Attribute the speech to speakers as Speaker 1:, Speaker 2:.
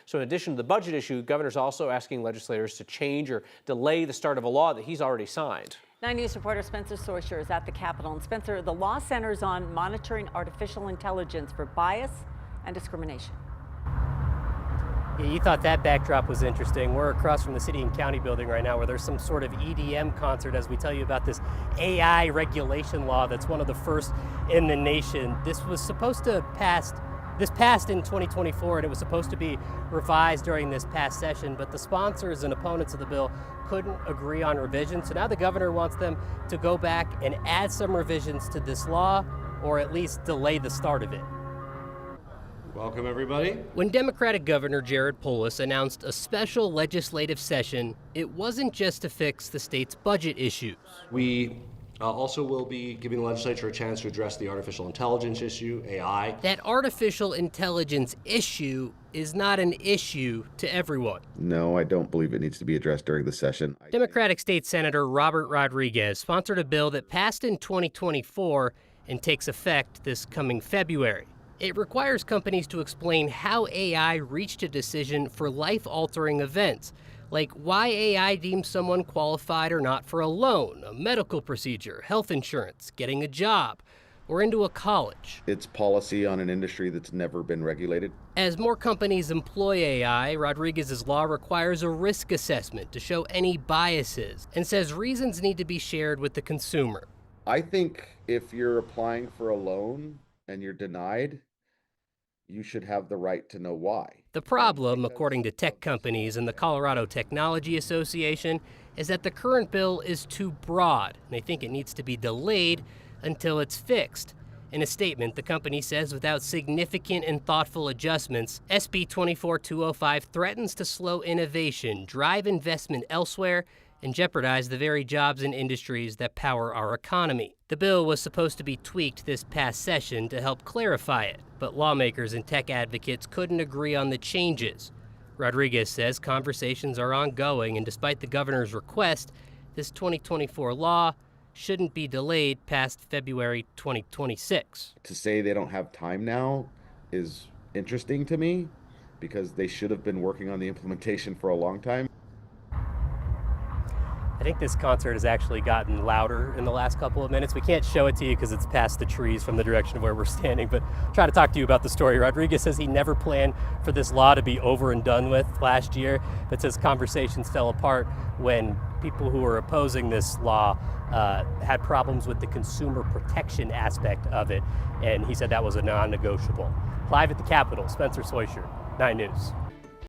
Speaker 1: So in addition to the budget issue, governor's also asking legislators to change or delay the start of a law that he's already signed.
Speaker 2: 9 News reporter Spencer Soisher is at the Capitol. And Spencer, the law centers on monitoring artificial intelligence for bias and discrimination.
Speaker 3: Yeah, you thought that backdrop was interesting. We're across from the city and county building right now where there's some sort of EDM concert as we tell you about this AI regulation law that's one of the first in the nation. This was supposed to pass, this passed in 2024 and it was supposed to be revised during this past session, but the sponsors and opponents of the bill couldn't agree on revisions. So now the governor wants them to go back and add some revisions to this law or at least delay the start of it.
Speaker 4: Welcome, everybody.
Speaker 3: When Democratic Governor Jared Polis announced a special legislative session, it wasn't just to fix the state's budget issues.
Speaker 4: We also will be giving the legislature a chance to address the artificial intelligence issue, AI.
Speaker 3: That artificial intelligence issue is not an issue to everyone.
Speaker 5: No, I don't believe it needs to be addressed during the session.
Speaker 3: Democratic State Senator Robert Rodriguez sponsored a bill that passed in 2024 and takes effect this coming February. It requires companies to explain how AI reached a decision for life-altering events, like why AI deems someone qualified or not for a loan, a medical procedure, health insurance, getting a job, or into a college.
Speaker 5: It's policy on an industry that's never been regulated.
Speaker 3: As more companies employ AI, Rodriguez's law requires a risk assessment to show any biases and says reasons need to be shared with the consumer.
Speaker 5: I think if you're applying for a loan and you're denied, you should have the right to know why.
Speaker 3: The problem, according to tech companies and the Colorado Technology Association, is that the current bill is too broad, and they think it needs to be delayed until it's fixed. In a statement, the company says without significant and thoughtful adjustments, SB 24205 threatens to slow innovation, drive investment elsewhere, and jeopardize the very jobs and industries that power our economy. The bill was supposed to be tweaked this past session to help clarify it, but lawmakers and tech advocates couldn't agree on the changes. Rodriguez says conversations are ongoing, and despite the governor's request, this 2024 law shouldn't be delayed past February 2026.
Speaker 5: To say they don't have time now is interesting to me because they should have been working on the implementation for a long time.
Speaker 3: I think this concert has actually gotten louder in the last couple of minutes. We can't show it to you because it's past the trees from the direction of where we're standing, but I'll try to talk to you about the story. Rodriguez says he never planned for this law to be over and done with last year, but says conversations fell apart when people who were opposing this law had problems with the consumer protection aspect of it, and he said that was a non-negotiable. Live at the Capitol, Spencer Soisher, 9 News.